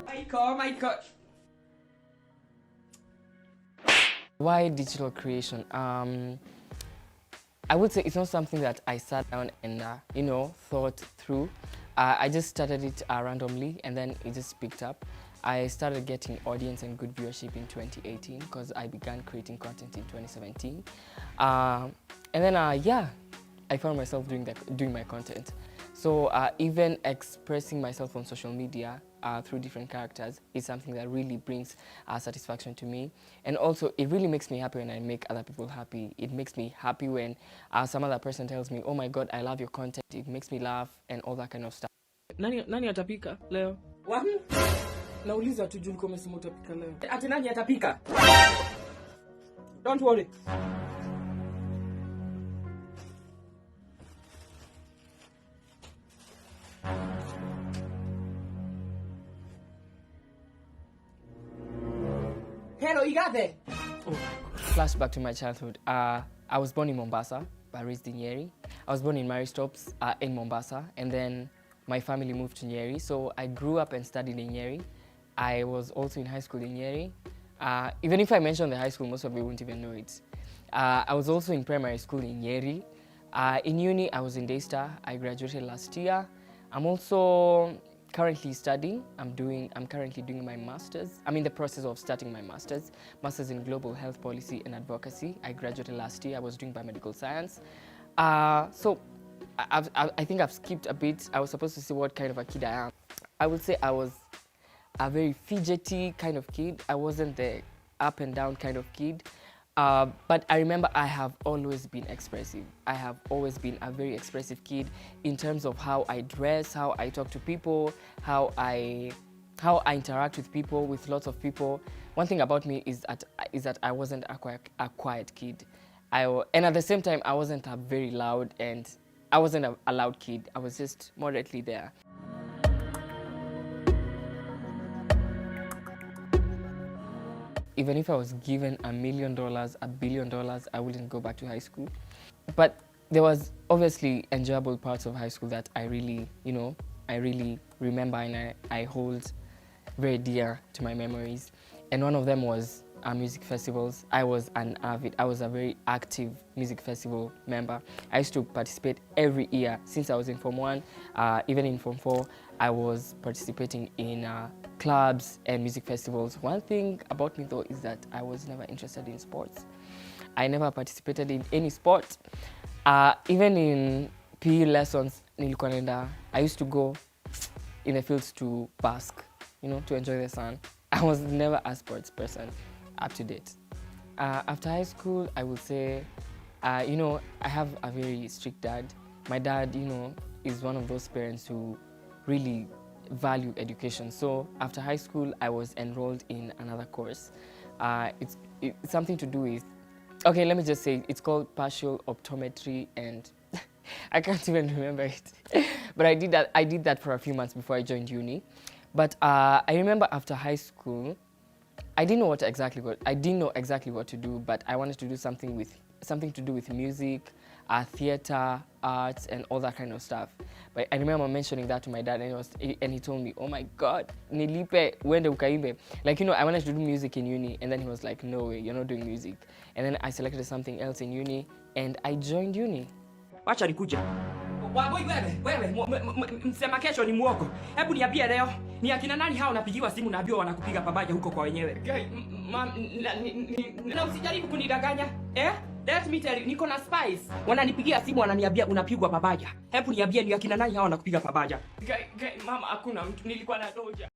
My God. Why digital creation? I would say it's not something that I sat down and thought through. I just started it randomly, and then it just picked up. I started getting audience and good viewership in 2018 because I began creating content in 2017. And then I found myself doing my content. So even expressing myself on social media through different characters is something that really brings satisfaction to me. And also, it really makes me happy when I make other people happy. It makes me happy when some other person tells me, oh my God, I love your content. It makes me laugh and all that kind of stuff. Nani atapika leo? Wapi? Nauliza tu juu kama simu utapika leo. Ati nani atapika? Don't worry. Hello, you got there? Oh. Flashback to my childhood. I was born in Mombasa, but raised in Nyeri. I was born in Maristops in Mombasa, and then my family moved to Nyeri. So I grew up and studied in Nyeri. I was also in high school in Nyeri. Even if I mention the high school, most of you won't even know it. I was also in primary school in Nyeri. In uni, I was in Daystar. I graduated last year. I'm also currently studying. I'm currently doing my master's. I'm in the process of starting my master's in global health policy and advocacy. I graduated last year. I was doing biomedical science. So I think I've skipped a bit. I was supposed to say what kind of a kid I am. I would say I was a very fidgety kind of kid. I wasn't the up and down kind of kid. But I remember I have always been expressive. I have always been a very expressive kid in terms of how I dress, how I talk to people, how I interact with people, with lots of people. One thing about me is that I wasn't a quiet kid. And at the same time, I wasn't a very loud, and I wasn't a loud kid. I was just moderately there. Even if I was given $1 million, $1 billion, I wouldn't go back to high school. But there was obviously enjoyable parts of high school that I really remember and I hold very dear to my memories. And one of them was music festivals. I was a very active music festival member. I used to participate every year since I was in Form 1, even in Form 4. I was participating in clubs and music festivals. One thing about me though is that I was never interested in sports. I never participated in any sport. Even in PE lessons, I used to go in the fields to bask, to enjoy the sun. I was never a sports person up to date. After high school, I would say, I have a very strict dad. My dad, is one of those parents who really value education. So after high school, I was enrolled in another course. It's something to do with, okay, let me just say, it's called partial optometry, and I can't even remember it. But I did that for a few months before I joined uni. But I remember after high school, I didn't know exactly what to do, but I wanted to do something to do with music, theater, arts, and all that kind of stuff. But I remember mentioning that to my dad, and he told me, "Oh my God, nilipe wende ukaimbe." Like, I wanted to do music in uni, and then he was like, "No way, you're not doing music." And then I selected something else in uni, and I joined uni. Wacha nikuja. Wewe, msema kesho ni muoko. Hebu niambie leo, ni akina nani hao napigiwa simu naambiwa wanakupiga pabaja huko kwa wenyewe? Na usijaribu kunidanganya. Let me tell you, niko na spies. Wananipigia simu wananiambia unapigwa pabaja. Hebu niambie ni akina nani hao wanakupiga pabaja? Mama, hakuna mtu, nilikuwa na doja.